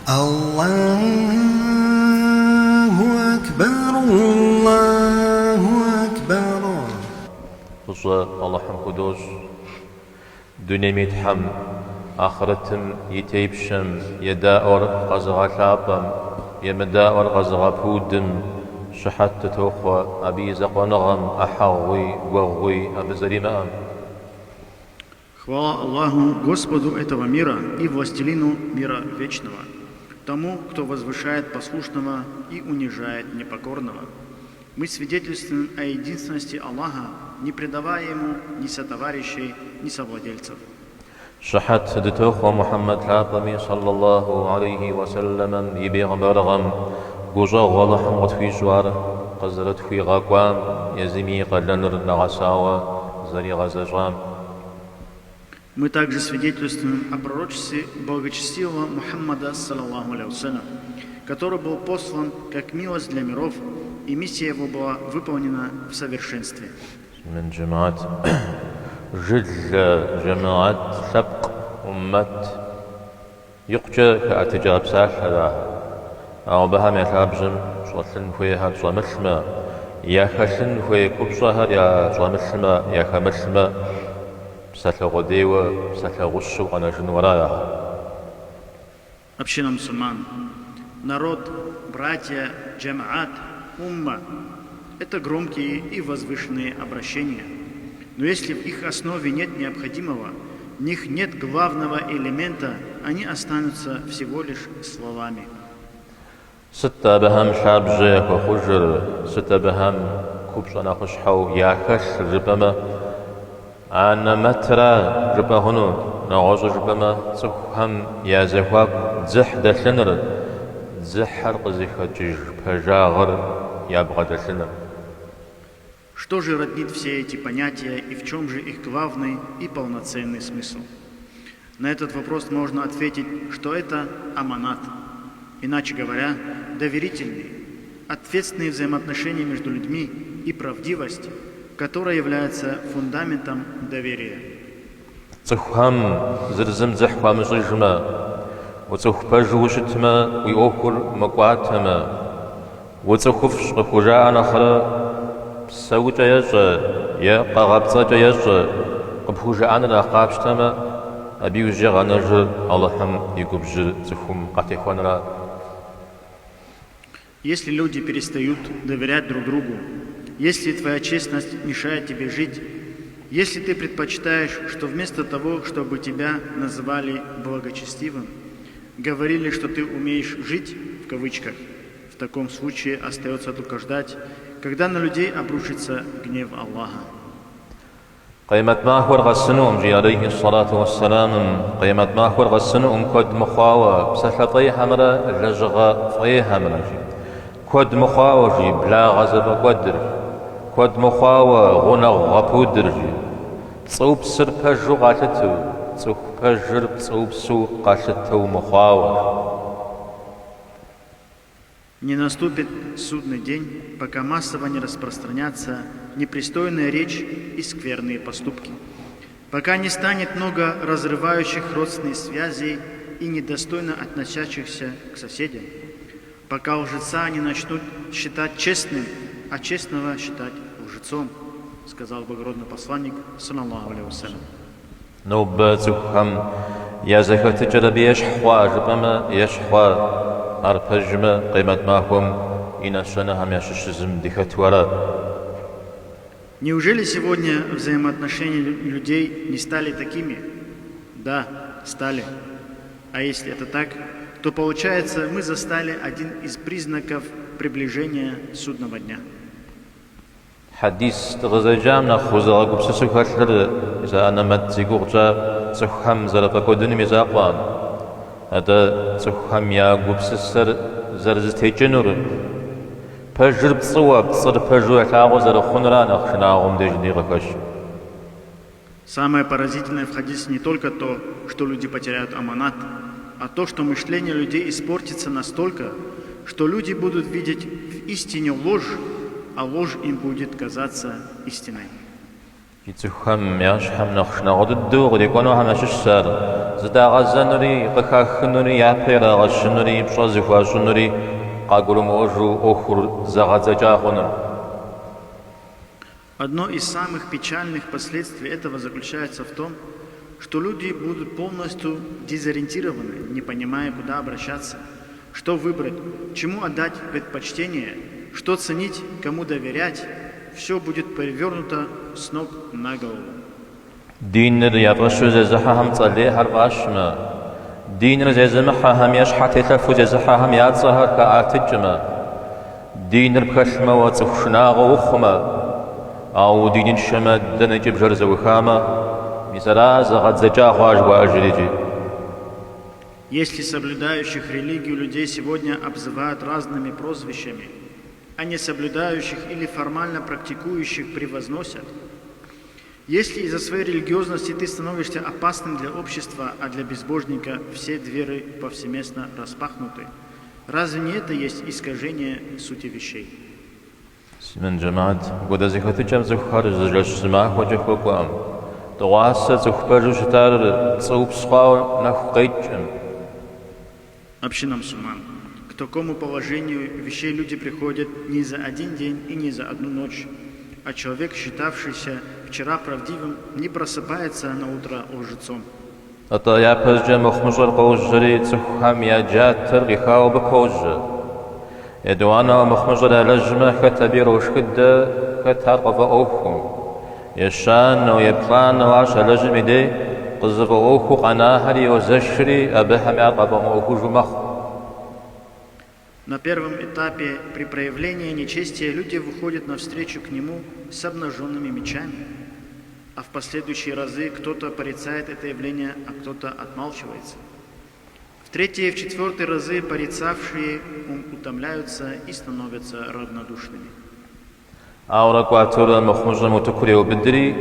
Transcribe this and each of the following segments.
الله أكبر الله أكبر. Allah'ın kuduz, dünemi ham, ahiretim yiteypşem, yedaor qazığa şapam, yemedaor qazığa pudim, şahatta toqwa, abiza qanagam, ahagwi, gwagwi, abizarimaam. Хвала Аллаху, Господу этого мира и Властелину мира вечного, тому, кто возвышает послушного и унижает непокорного. Мы свидетельствуем о единственности Аллаха, не предавая Ему ни сотоварищей, ни совладельцев. شحت دتوخ محمد العظمي صلى الله عليه وسلم يبيغبرغم قوجا غلحم غتفي جوار قزرت في غاقوام يزمي قلنر نغساوة زري غزجام. Мы также свидетельствуем о пророчестве благочестивого Мухаммада, саллаллаху алейхи вассалям, который был послан как милость для миров, и миссия его была выполнена в совершенстве. من جماعة جل جماعة سبق أمة يقجى كأتجاب ساحرة أو بها ميتابجم صلن فيها صمسما يا خشن في كبصها يا صمسما يا خمسما ساتغديوة ساتغشو أنا جنورايا. Община мусульман, народ, братья, джамаат, умма – это громкие и возвышенные обращения. Но если в их основе нет необходимого, в них нет главного элемента, они останутся всего лишь словами. ستة بهم شابجيك وخجر ستة بهم كوبش أنا خشحو يا خش ربما أنا مترا ربما هنو نعوز ربما تفهم يا زهواب زح دشنر زحر قزيخة جيج بجاغر يبغى دشنر. Что же роднит все эти понятия и в чем же их главный и полноценный смысл? На этот вопрос можно ответить, что это аманат. Иначе говоря, доверительные, ответственные взаимоотношения между людьми и правдивость, которая является фундаментом доверия. تفهم زرزم زحوة مزجمة وتخبج وشتما ويأكل مقواتما وتخفش قفجاء نخرى سوجا يجا يا قغبصا يجا قبوجا أنا قابشتما أبي وجي غنجر اللهم يقبج تفهم قاتيخوانرا. Если люди перестают доверять друг другу, если твоя честность мешает тебе жить, если ты предпочитаешь, что вместо того, чтобы тебя называли благочестивым, говорили, что ты умеешь жить, в кавычках, в таком случае остается только ждать, когда на людей обрушится гнев Аллаха. قيمة ما هو الغسنوم جي عليه الصلاة والسلام قيمة ما هو الغسنوم كود مخاوة بسحطي همرا الرجغة طي همرا جي كود مخاوة جي بلا غزب قدر كود مخاوة غنغ غبودر جي تصوب سر بجو غاشتو تصوب بجر تصوب سو غاشتو مخاوة. Не наступит судный день, пока массово не распространятся непристойная речь и скверные поступки, пока не станет много разрывающих родственные связи и недостойно относящихся к соседям, пока лжеца не начнут считать честным, а честного считать лжецом, сказал благородный посланник, саллаллаху алейхи вассалям. نوباتكم يا زكاة تجرب يشحوا جبما يشحوا أرفجما قيمة معكم إن شنهم يششزم ديكتورا. Неужели сегодня взаимоотношения людей не стали такими? Да, стали. А если это так, то получается, мы застали один из признаков приближения судного дня. حديث تغزجامنا خوزا قبسسو كاشر إذا أنا متزيقوغجا تخم زرقا دني مزاقوان هذا تخم يا قبسسر زرز تيجنور بجر بصواب تصر بجو يتاغو زر خنران أخشناغم دجني غكش. Самое поразительное в хадисе не только то, что люди потеряют аманат, а то, что мышление людей испортится настолько, что люди будут видеть в истине ложь, а ложь им будет казаться истиной. جيتهم ياشحم نخشنا غد الدوغ يكونوا هم السر زدا غزنري قخخنري يابيرا غشنري بشازفا شنري قاقولوا موجو أخر زغزجاخنر. Одно из самых печальных последствий этого заключается в том, что люди будут полностью дезориентированы, не понимая, куда обращаться, что выбрать, чему отдать предпочтение, что ценить, кому доверять. Все будет перевернуто с ног на голову. دينر يفرشو زحهم صلي هرباشما دينر زمحهم يشحت يخفو زحهم يتصهر كأتجما دينر بخشما وتخشناغ وخما أو دين شما دنجب جرز وخاما مزراز غد زجاغ واجريجي. Если соблюдающих религию людей сегодня обзывают разными прозвищами, а не соблюдающих или формально практикующих превозносят, если из-за своей религиозности ты становишься опасным для общества, а для безбожника все двери повсеместно распахнуты, разве не это есть искажение сути вещей? من جماعت قد زخت جم زخار زجاج سماح وجهكم تواسط زخبر شتار صوب صقا نخقيتم. Община мусульман, к такому положению вещей люди приходят не за один день и не за одну ночь, а человек, считавшийся вчера правдивым, не просыпается на утро лжецом. أتا يا بزج مخمجر قوجري تخم يا جاتر غخاو بكوج يدوانا مخمجر لجمة كتبير وشكدة كترقف أوخم يشان ويبلان وعش لجمة دي قذف أوخو قناهري وزشري أبهم يرقف أوخو جمخ. На первом этапе при проявлении нечестия люди выходят навстречу к нему с обнаженными мечами, а в последующие разы кто-то порицает это явление, а кто-то отмалчивается. В третьи и в четвертые разы порицавшие утомляются и становятся равнодушными. أورك واتور مخمجر متكري وبدري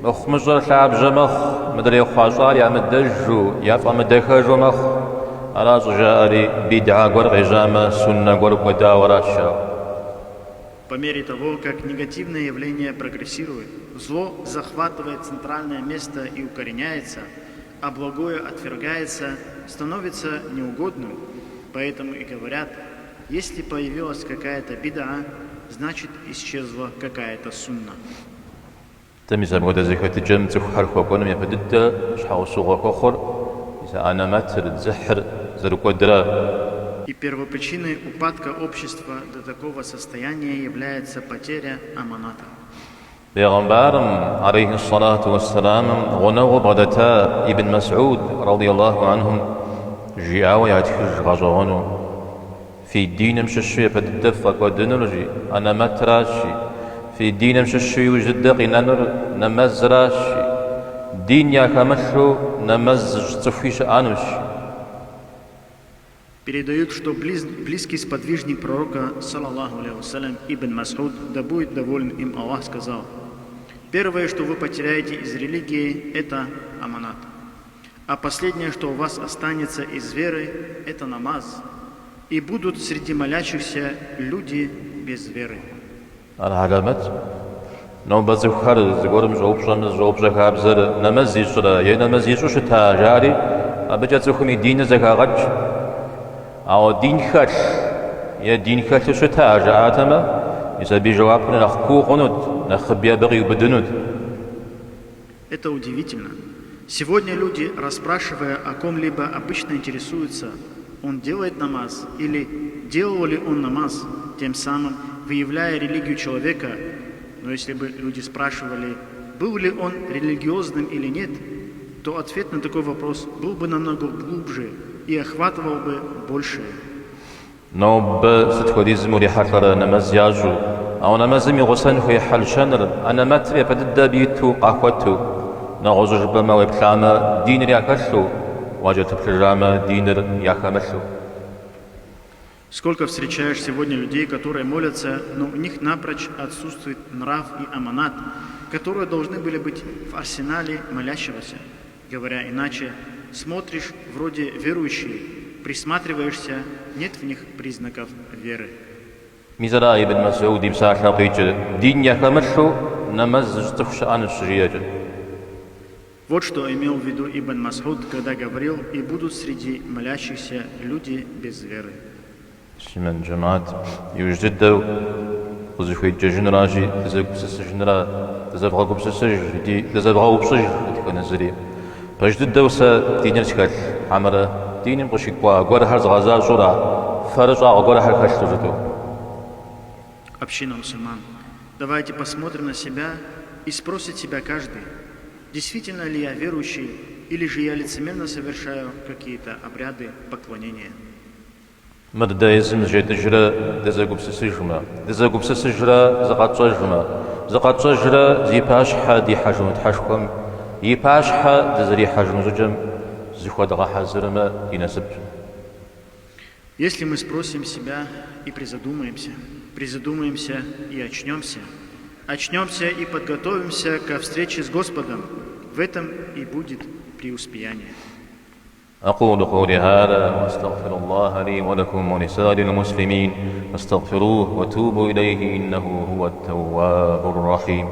مخمجر شعب جمخ مدري خواجار يا مدجو يا فمدخج ومخ على جاري بدعة غرق جامة سنة غرق وداوراشا. По мере того, как негативное явление прогрессирует, зло захватывает центральное место и укореняется, а благое отвергается, становится неугодным. Поэтому и говорят, если появилась какая-то бида, значит исчезла какая-то сунна. تميز مودة زكاة جم تخر خوكون من بدد شحاو سوغ كخر إذا أنا متر زحر زرق درا. И первопричиной упадка общества до такого состояния является потеря аманата. Пейгамбарым عليه الصلاة والسلام غنوا بدتا ابن مسعود رضي الله عنهم جاءوا ياتخج غزغنو في الدين مششي بددفك ودنرجي أنا متراشي في الدين مششي وجدق نمزراشي دين يا كمشو نمزج تفيش أنوشي. Передают, что близкий сподвижник пророка, саллаллаху алейхи вассалям, Ибн Мас'уд, да будет доволен им Аллах, сказал: первое, что вы потеряете из религии, это аманат. А последнее, что у вас останется из веры, это намаз. И будут среди молящихся люди без веры. العلامات نو بزخر زغورم جوب جهابزر نمزي شرا ينمزي شتا جاري أبجت خمي دين زكاغج أو دين خش يا دين خش شتا جاءتما إذا بجوابنا نخكو قنود نخبيا بغي وبدنود. Это удивительно. Сегодня люди, расспрашивая о ком-либо, обычно интересуются, он делает намаз или делал ли он намаз, тем самым выявляя религию человека. Но если бы люди спрашивали, был ли он религиозным или нет, то ответ на такой вопрос был бы намного глубже и охватывал бы большее. Но б-садходизм урихакара намазяжу, а он намазами гусан хуй хальшанр, а наматри падда биту ахвату, на гозуж бама вебхама динер якашу, ваджат прижама динер яхамашу. Сколько встречаешь сегодня людей, которые молятся, но у них напрочь отсутствует нрав и аманат, которые должны были быть в арсенале молящегося. Говоря иначе, смотришь вроде верующие, присматриваешься, нет в них признаков веры. ميزرا ابن مسعود بساحنا قيج دين يخمشو نمز تخشان الشجيجة. Вот что имел в виду Ибн Мас'уд, когда говорил: «И будут среди молящихся люди без веры». من جماعات يوجد دو وزخوي ججن راجي تزاق بسسجن را تزاق غاب بسسج دي تزاق غاب بسسج تكون الزري فجد دو سا دينر شكل عمره دين بشيك با غور هرز غزا شورا فرج غور هر كاش تجدو. Община мусульман, давайте посмотрим на себя и спросит себя каждый: действительно ли я верующий, или же я лицемерно совершаю какие-то обряды поклонения. مردايزم جيت جرا دزاق بسسجما دزاق بسسجرا زقات صجرا زي باش حادي حجم تحشكم يباش حا دزري حجم زجم زخوا دغا حزرما يناسب. Если мы спросим себя и призадумаемся и очнемся и подготовимся ко встрече с Господом, в этом и будет преуспеяние. أقول قولي هذا وأستغفر الله لي ولكم ولسائر المسلمين فاستغفروه وتوبوا إليه إنه هو التواب الرحيم.